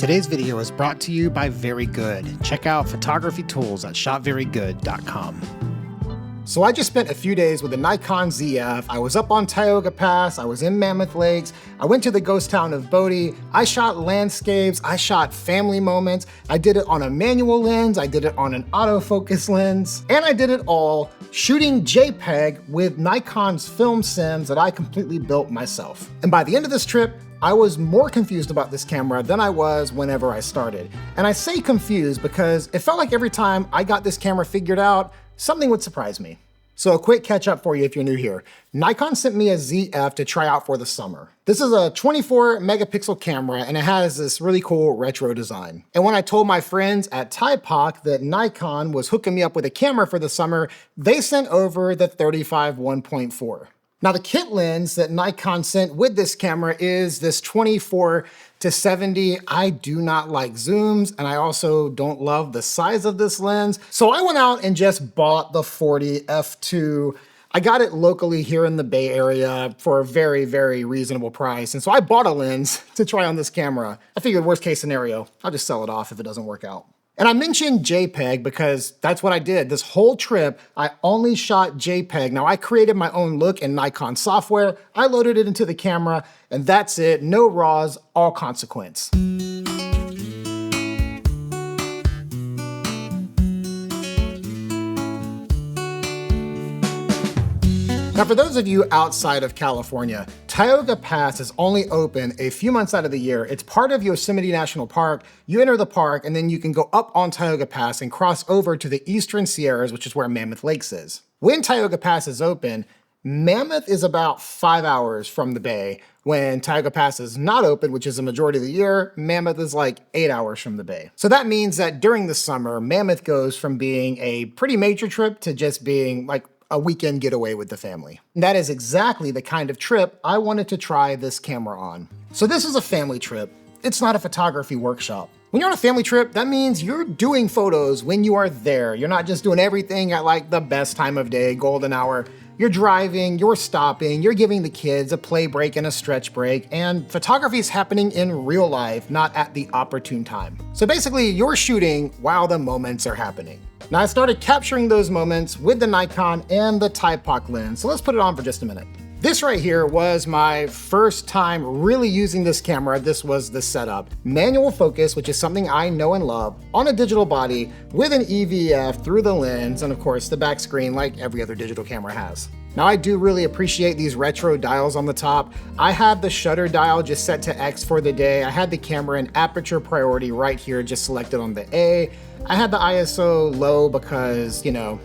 Today's video is brought to you by Very Good. Check out photography tools at shopverygood.com. So I just spent a few days with the Nikon Zf. I was up on Tioga Pass, I was in Mammoth Lakes, I went to the ghost town of Bodie, I shot landscapes, I shot family moments, I did it on a manual lens, I did it on an autofocus lens, and I did it all shooting JPEG with Nikon's film sims that I completely built myself. And by the end of this trip, I was more confused about this camera than I was whenever I started. And I say confused because it felt like every time I got this camera figured out, something would surprise me. So a quick catch up for you if you're new here. Nikon sent me a ZF to try out for the summer. This is a 24 megapixel camera and it has this really cool retro design. And when I told my friends at Thypoch that Nikon was hooking me up with a camera for the summer, they sent over the 35 1.4. Now the kit lens that Nikon sent with this camera is this 24-70. I do not like zooms and I also don't love the size of this lens. So I went out and just bought the 40 f2. I got it locally here in the Bay Area for a very, very reasonable price. And so I bought a lens to try on this camera. I figured worst case scenario, I'll just sell it off if it doesn't work out. And I mentioned JPEG because that's what I did. This whole trip, I only shot JPEG. Now I created my own look in Nikon software. I loaded it into the camera and that's it. No RAWs, all consequence. Now, for those of you outside of California, Tioga Pass is only open a few months out of the year. It's part of Yosemite National Park. You enter the park and then you can go up on Tioga Pass and cross over to the Eastern Sierras, which is where Mammoth Lakes is. When Tioga Pass is open, Mammoth is about 5 hours from the bay. When Tioga Pass is not open, which is the majority of the year, Mammoth is like 8 hours from the bay. So that means that during the summer, Mammoth goes from being a pretty major trip to just being like a weekend getaway with the family. And that is exactly the kind of trip I wanted to try this camera on. So this is a family trip. It's not a photography workshop. When you're on a family trip, that means you're doing photos when you are there. You're not just doing everything at like the best time of day, golden hour. You're driving, you're stopping, you're giving the kids a play break and a stretch break, and photography is happening in real life, not at the opportune time. So basically, you're shooting while the moments are happening. Now I started capturing those moments with the Nikon and the Thypoch lens, so let's put it on for just a minute. This right here was my first time really using this camera. This was the setup. Manual focus, which is something I know and love, on a digital body with an EVF through the lens, and of course the back screen like every other digital camera has. Now I do really appreciate these retro dials on the top. I had the shutter dial just set to X for the day. I had the camera in aperture priority right here, just selected on the A. I had the ISO low because, you know,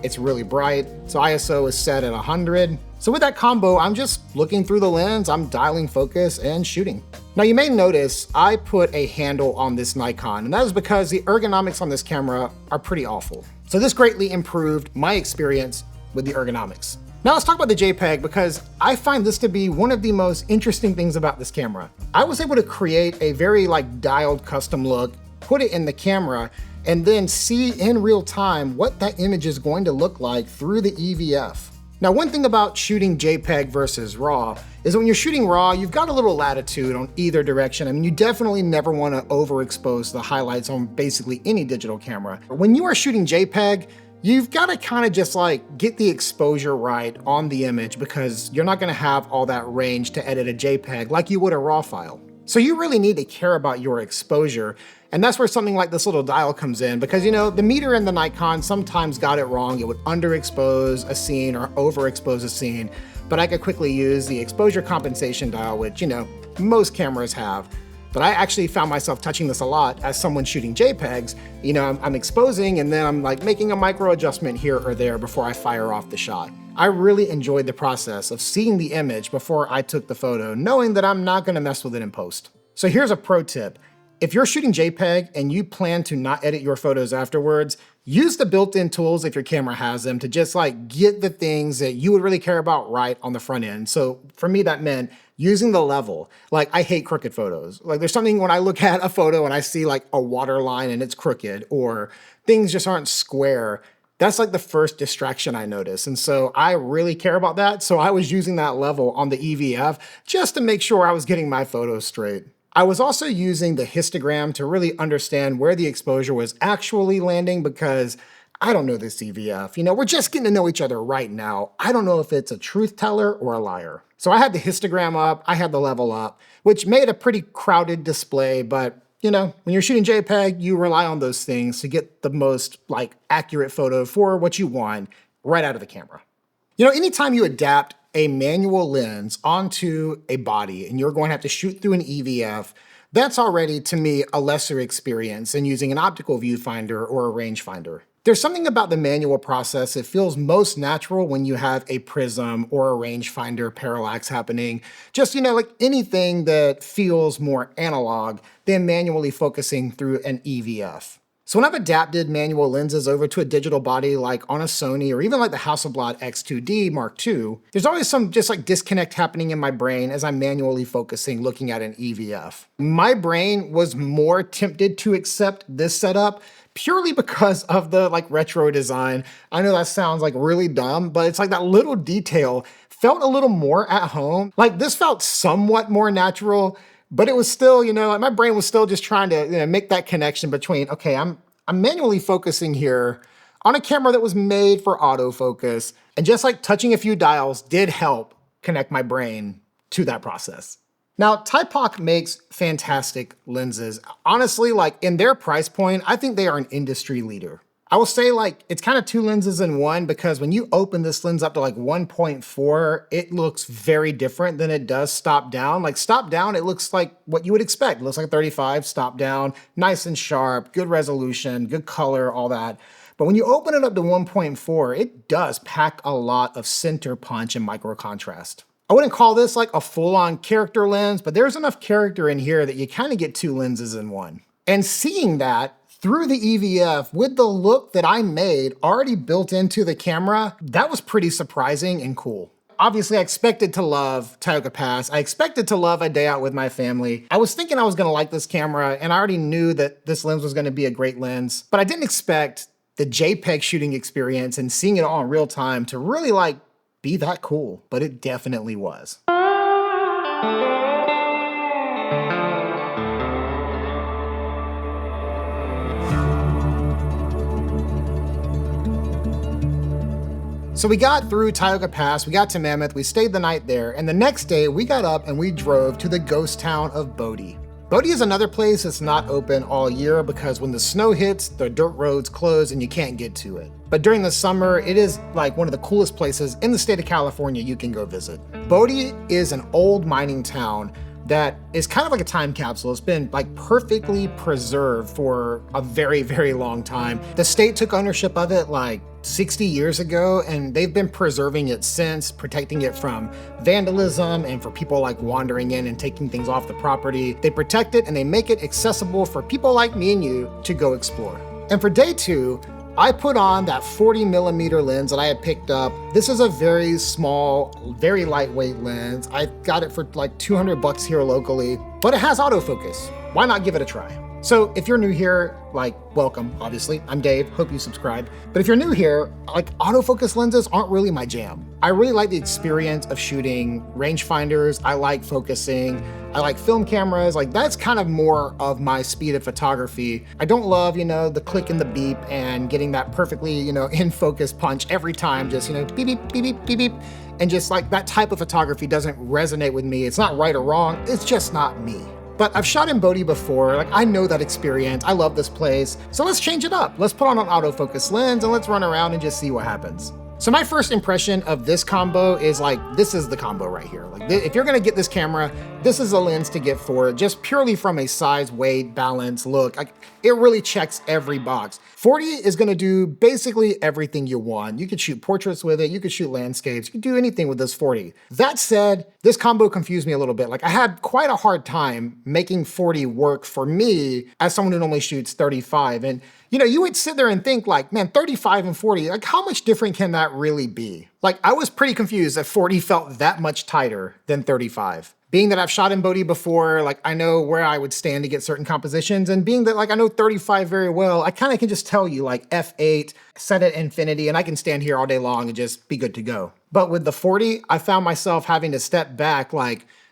it's really bright. So ISO is set at 100. So with that combo, I'm just looking through the lens, I'm dialing focus and shooting. Now you may notice I put a handle on this Nikon, and that is because the ergonomics on this camera are pretty awful. So this greatly improved my experience with the ergonomics. Now let's talk about the JPEG because I find this to be one of the most interesting things about this camera. I was able to create a very dialed custom look, put it in the camera, and then see in real time what that image is going to look like through the EVF. Now, one thing about shooting JPEG versus RAW is when you're shooting RAW, you've got a little latitude on either direction. I mean, you definitely never want to overexpose the highlights on basically any digital camera. When you are shooting JPEG, you've got to kind of just get the exposure right on the image because you're not going to have all that range to edit a JPEG like you would a RAW file. So you really need to care about your exposure. And that's where something like this little dial comes in because, you know, the meter in the Nikon sometimes got it wrong. It would underexpose a scene or overexpose a scene, but I could quickly use the exposure compensation dial, which, you know, most cameras have. But I actually found myself touching this a lot as someone shooting JPEGs. You know, I'm exposing and then I'm making a micro adjustment here or there before I fire off the shot. I really enjoyed the process of seeing the image before I took the photo, knowing that I'm not gonna mess with it in post. So here's a pro tip. If you're shooting JPEG and you plan to not edit your photos afterwards, use the built-in tools if your camera has them to just get the things that you would really care about right on the front end. So for me, that meant using the level. I hate crooked photos. There's something when I look at a photo and I see a water line and it's crooked or things just aren't square. That's the first distraction I notice. And so I really care about that. So I was using that level on the EVF just to make sure I was getting my photos straight. I was also using the histogram to really understand where the exposure was actually landing because I don't know this CVF. We're just getting to know each other right now. I don't know if it's a truth teller or a liar. So I had the histogram up, I had the level up, which made a pretty crowded display, but when you're shooting JPEG, you rely on those things to get the most accurate photo for what you want right out of the camera. Anytime you adapt a manual lens onto a body and you're going to have to shoot through an EVF, that's already, to me, a lesser experience than using an optical viewfinder or a rangefinder. There's something about the manual process that feels most natural when you have a prism or a rangefinder parallax happening. Just, like anything that feels more analog than manually focusing through an EVF. So when I've adapted manual lenses over to a digital body like on a Sony or even like the Hasselblad X2D Mark II, there's always some just disconnect happening in my brain as I'm manually focusing looking at an EVF. My brain was more tempted to accept this setup purely because of the retro design. I know that sounds really dumb, but it's that little detail felt a little more at home. This felt somewhat more natural. But it was still, my brain was still just trying to make that connection between, okay, I'm manually focusing here on a camera that was made for autofocus. And just touching a few dials did help connect my brain to that process. Now, Thypoch makes fantastic lenses. Honestly, in their price point, I think they are an industry leader. I will say it's kind of two lenses in one because when you open this lens up to 1.4, it looks very different than it does stop down. Stop down, it looks like what you would expect. It looks like 35, stop down, nice and sharp, good resolution, good color, all that. But when you open it up to 1.4, it does pack a lot of center punch and micro contrast. I wouldn't call this a full-on character lens, but there's enough character in here that you kind of get two lenses in one. And seeing that through the EVF with the look that I made already built into the camera, that was pretty surprising and cool. Obviously, I expected to love Tioga Pass. I expected to love a day out with my family. I was thinking I was gonna like this camera, and I already knew that this lens was gonna be a great lens, but I didn't expect the JPEG shooting experience and seeing it all in real time to really be that cool, but it definitely was. So we got through Tioga Pass, we got to Mammoth, we stayed the night there, and the next day we got up and we drove to the ghost town of Bodie. Bodie is another place that's not open all year because when the snow hits, the dirt roads close and you can't get to it. But during the summer, it is one of the coolest places in the state of California you can go visit. Bodie is an old mining town that is kind of like a time capsule. It's been perfectly preserved for a very, very long time. The state took ownership of it 60 years ago, and they've been preserving it since, protecting it from vandalism and for people wandering in and taking things off the property. They protect it and they make it accessible for people like me and you to go explore. And for day two, I put on that 40mm lens that I had picked up. This is a very small, very lightweight lens. I got it for $200 here locally, but it has autofocus. Why not give it a try? So if you're new here, welcome, obviously. I'm Dave, hope you subscribe. But if you're new here, autofocus lenses aren't really my jam. I really like the experience of shooting rangefinders. I like focusing. I like film cameras. That's kind of more of my speed of photography. I don't love, the click and the beep and getting that perfectly, in focus punch every time, just, beep, beep, beep, beep, beep, beep. And just that type of photography doesn't resonate with me. It's not right or wrong, it's just not me. But I've shot in Bodie before, I know that experience, I love this place, so let's change it up. Let's put on an autofocus lens and let's run around and just see what happens. So my first impression of this combo is this is the combo right here. If you're gonna get this camera, this is a lens to get for it, just purely from a size, weight, balance, look. It really checks every box. 40 is gonna do basically everything you want. You could shoot portraits with it, you could shoot landscapes, you could do anything with this 40. That said, this combo confused me a little bit. I had quite a hard time making 40 work for me as someone who normally shoots 35. And you would sit there and think man, 35 and 40, how much different can that really be? I was pretty confused that 40 felt that much tighter than 35. Being that I've shot in Bodie before, I know where I would stand to get certain compositions, and being that I know 35 very well, I kind of can just tell you F8, set at infinity, and I can stand here all day long and just be good to go. But with the 40, I found myself having to step back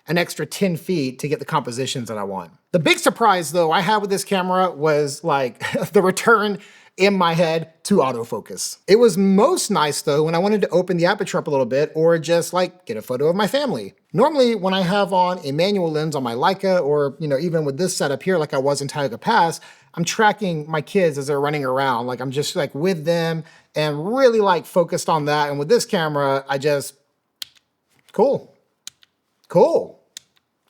an extra 10 feet to get the compositions that I want. The big surprise though I had with this camera was like the return in my head to autofocus. It was most nice though when I wanted to open the aperture up a little bit or just like get a photo of my family. Normally when I have on a manual lens on my Leica or even with this setup here like I was in Tioga Pass, I'm tracking my kids as they're running around. Like I'm just like with them and really like focused on that. And with this camera, I just, cool,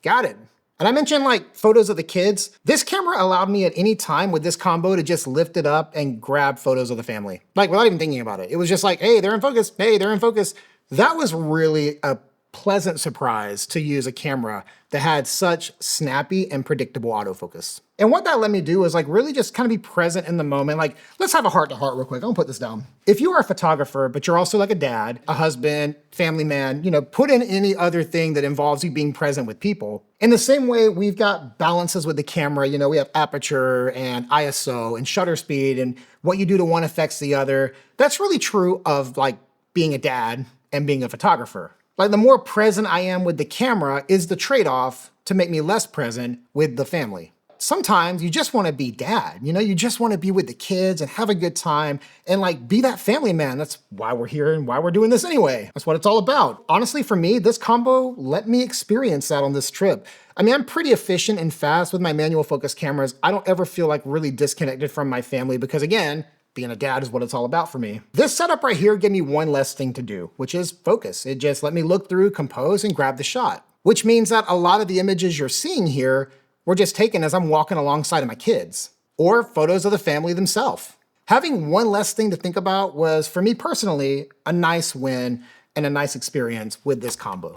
got it. And I mentioned like photos of the kids. This camera allowed me at any time with this combo to just lift it up and grab photos of the family. Like without even thinking about it. It was just like, hey, they're in focus. Hey, they're in focus. That was really a pleasant surprise to use a camera that had such snappy and predictable autofocus. And what that let me do is like really just kind of be present in the moment. Like, let's have a heart-to-heart real quick. I'm gonna put this down. If you are a photographer, but you're also like a dad, a husband, family man, put in any other thing that involves you being present with people. In the same way, we've got balances with the camera. We have aperture and ISO and shutter speed and what you do to one affects the other. That's really true of like being a dad and being a photographer. Like the more present I am with the camera is the trade-off to make me less present with the family. Sometimes you just want to be dad, you just want to be with the kids and have a good time and like be that family man. That's why we're here and why we're doing this anyway. That's what it's all about. Honestly, for me, this combo let me experience that on this trip. I mean, I'm pretty efficient and fast with my manual focus cameras. I don't ever feel like really disconnected from my family because again, being a dad is what it's all about for me. This setup right here gave me one less thing to do, which is focus. It just let me look through, compose, and grab the shot, which means that a lot of the images you're seeing here were just taken as I'm walking alongside of my kids, or photos of the family themselves. Having one less thing to think about was, for me personally, a nice win and a nice experience with this combo.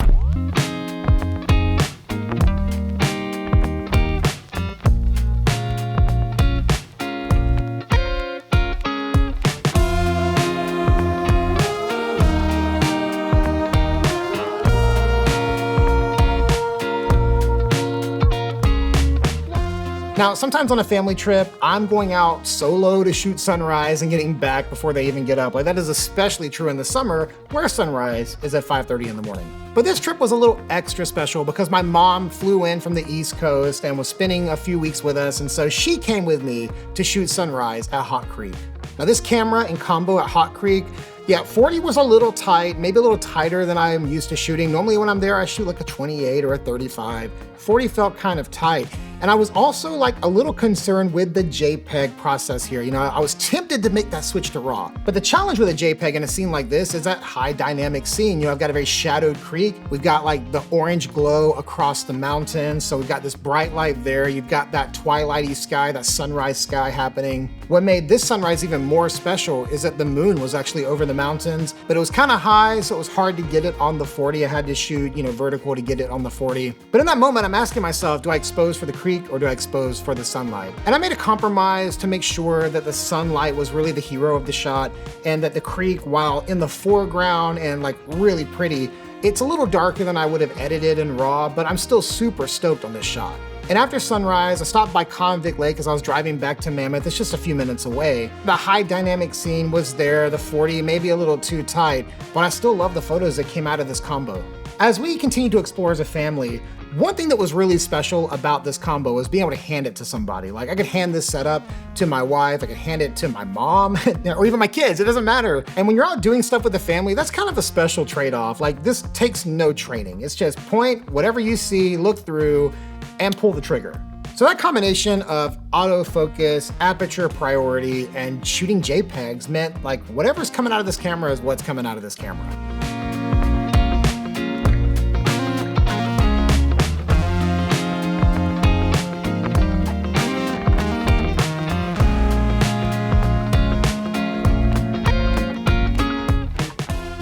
Now, sometimes on a family trip, I'm going out solo to shoot sunrise and getting back before they even get up. Like that is especially true in the summer where sunrise is at 5:30 in the morning. But this trip was a little extra special because my mom flew in from the East Coast and was spending a few weeks with us. And so she came with me to shoot sunrise at Hot Creek. Now this camera in combo at Hot Creek, yeah, 40 was a little tight, maybe a little tighter than I am used to shooting. Normally when I'm there, I shoot like a 28 or a 35. 40 felt kind of tight. And I was also like a little concerned with the JPEG process here. I was tempted to make that switch to RAW. But the challenge with a JPEG in a scene like this is that high dynamic scene. I've got a very shadowed creek. We've got like the orange glow across the mountains. So we've got this bright light there. You've got that twilighty sky, that sunrise sky happening. What made this sunrise even more special is that the moon was actually over the mountains, but it was kind of high, so it was hard to get it on the 40. I had to shoot, vertical to get it on the 40. But in that moment, I'm asking myself, do I expose for the creek or do I expose for the sunlight? And I made a compromise to make sure that the sunlight was really the hero of the shot and that the creek, while in the foreground and like really pretty, it's a little darker than I would have edited in RAW, but I'm still super stoked on this shot. And after sunrise, I stopped by Convict Lake as I was driving back to Mammoth. It's just a few minutes away. The high dynamic scene was there, the 40 maybe a little too tight, but I still love the photos that came out of this combo. As we continue to explore as a family, one thing that was really special about this combo was being able to hand it to somebody. Like I could hand this setup to my wife, I could hand it to my mom, or even my kids, it doesn't matter. And when you're out doing stuff with the family, that's kind of a special trade-off. Like this takes no training. It's just point whatever you see, look through, and pull the trigger. So that combination of autofocus, aperture priority, and shooting JPEGs meant like whatever's coming out of this camera is what's coming out of this camera.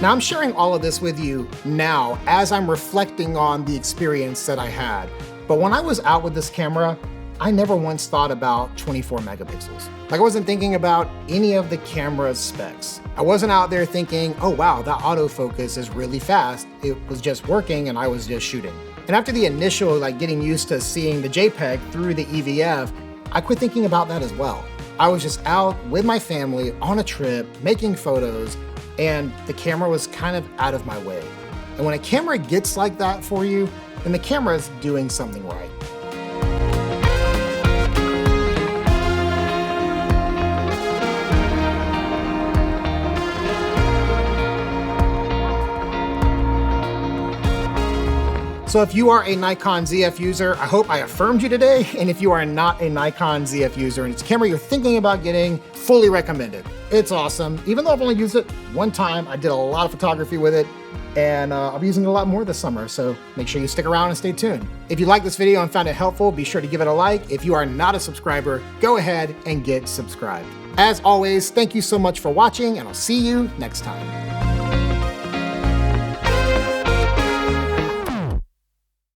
Now I'm sharing all of this with you now as I'm reflecting on the experience that I had. But when I was out with this camera, I never once thought about 24 megapixels. Like I wasn't thinking about any of the camera's specs. I wasn't out there thinking, oh wow, that autofocus is really fast. It was just working and I was just shooting. And after the initial like getting used to seeing the JPEG through the EVF, I quit thinking about that as well. I was just out with my family on a trip, making photos, and the camera was kind of out of my way. And when a camera gets like that for you, then the camera's doing something right. So if you are a Nikon Zf user, I hope I affirmed you today. And if you are not a Nikon Zf user and it's a camera you're thinking about getting, fully recommended. It's awesome. Even though I've only used it one time, I did a lot of photography with it, and I'll be using it a lot more this summer, so make sure you stick around and stay tuned. If you liked this video and found it helpful, be sure to give it a like. If you are not a subscriber, go ahead and get subscribed. As always, thank you so much for watching, and I'll see you next time.